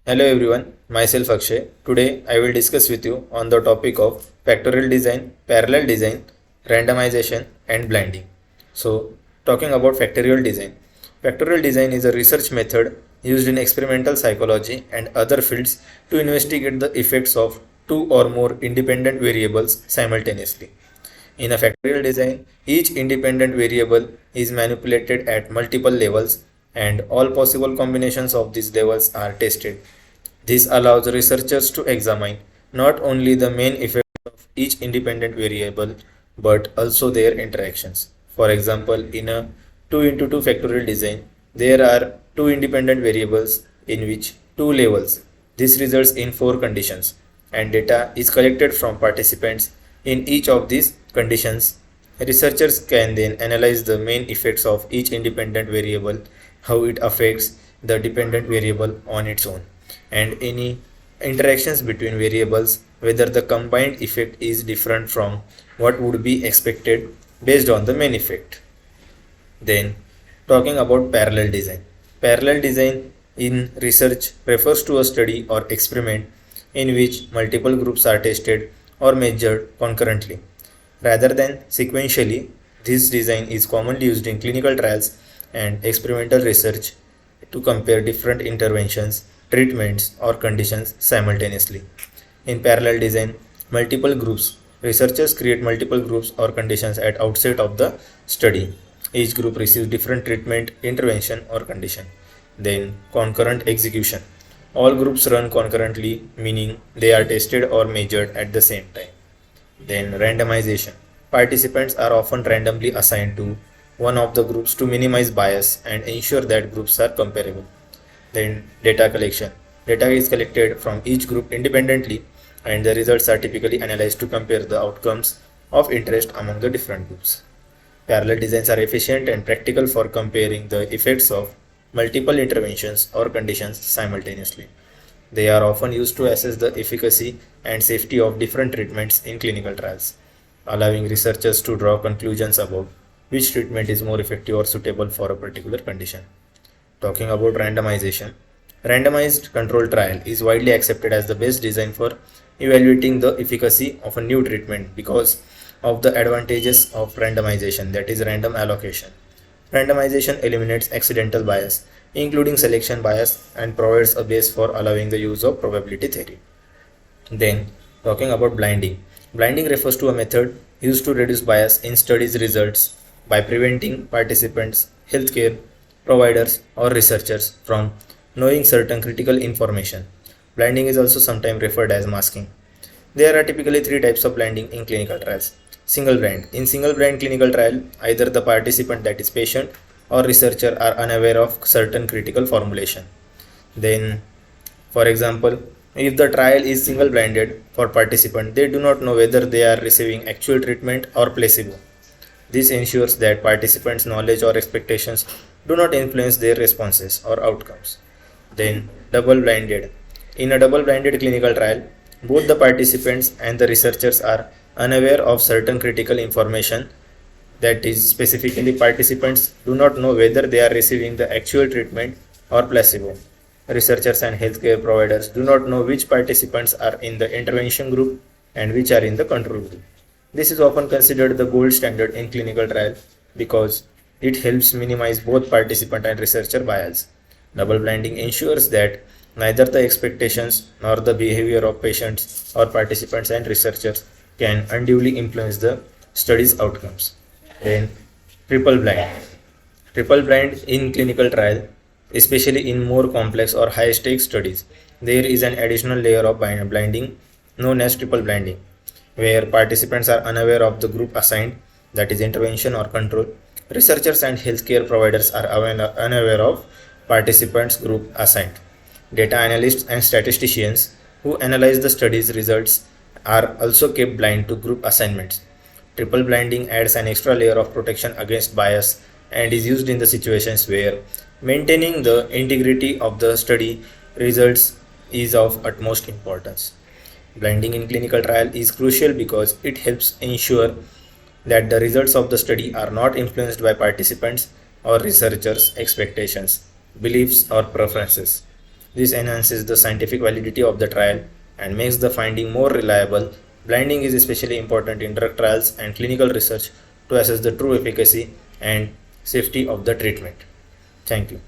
Hello everyone, myself Akshay. Today I will discuss with you on the topic of factorial design, parallel design, randomization and blinding. So, talking about factorial design. Factorial design is a research method used in experimental psychology and other fields to investigate the effects of two or more independent variables simultaneously. In a factorial design, each independent variable is manipulated at multiple levels and all possible combinations of these levels are tested. This allows researchers to examine not only the main effect of each independent variable but also their interactions. For example, in a 2 into 2 factorial design, there are two independent variables in which two levels. This results in four conditions, and data is collected from participants in each of these conditions. Researchers can then analyze the main effects of each independent variable, how it affects the dependent variable on its own, and any interactions between variables, whether the combined effect is different from what would be expected based on the main effect. Then, talking about parallel design. Parallel design in research refers to a study or experiment in which multiple groups are tested or measured concurrently. Rather than sequentially, this design is commonly used in clinical trials and experimental research to compare different interventions, treatments, or conditions simultaneously. In parallel design, multiple groups. Researchers create multiple groups or conditions at outset of the study. Each group receives different treatment, intervention, or condition. Then concurrent execution. All groups run concurrently, meaning they are tested or measured at the same time. Then randomization. Participants are often randomly assigned to one of the groups to minimize bias and ensure that groups are comparable. Then data collection. Data is collected from each group independently and the results are typically analyzed to compare the outcomes of interest among the different groups. Parallel designs are efficient and practical for comparing the effects of multiple interventions or conditions simultaneously. They are often used to assess the efficacy and safety of different treatments in clinical trials, allowing researchers to draw conclusions about which treatment is more effective or suitable for a particular condition. Talking about randomization, randomized controlled trial is widely accepted as the best design for evaluating the efficacy of a new treatment because of the advantages of randomization, that is, random allocation. Randomization eliminates accidental bias, including selection bias, and provides a base for allowing the use of probability theory. Then, talking about blinding. Blinding refers to a method used to reduce bias in studies results by preventing participants, healthcare providers, or researchers from knowing certain critical information. Blinding is also sometimes referred as masking. There are typically three types of blinding in clinical trials. Single blind. In single blind clinical trial, either the participant, that is patient, or researcher are unaware of certain critical formulation. Then, for example, if the trial is single blinded for participant, they do not know whether they are receiving actual treatment or placebo. This ensures that participants' knowledge or expectations do not influence their responses or outcomes. Then, double blinded. In a double blinded clinical trial, both the participants and the researchers are unaware of certain critical information, that is, specifically, participants do not know whether they are receiving the actual treatment or placebo. Researchers and healthcare providers do not know which participants are in the intervention group and which are in the control group. This is often considered the gold standard in clinical trial because it helps minimize both participant and researcher bias. Double blinding ensures that neither the expectations nor the behavior of patients or participants and researchers can unduly influence the study's outcomes. Then, triple blind. Triple blind in clinical trial, especially in more complex or high stakes studies, there is an additional layer of blinding known as triple blinding, where participants are unaware of the group assigned, that is, intervention or control. Researchers and healthcare providers are unaware of participants' group assigned. Data analysts and statisticians who analyze the study's results are also kept blind to group assignments. Triple blinding adds an extra layer of protection against bias and is used in the situations where maintaining the integrity of the study results is of utmost importance. Blinding in clinical trial is crucial because it helps ensure that the results of the study are not influenced by participants or researchers' expectations, beliefs, or preferences. This enhances the scientific validity of the trial and makes the finding more reliable. Blinding is especially important in drug trials and clinical research to assess the true efficacy and safety of the treatment. Thank you.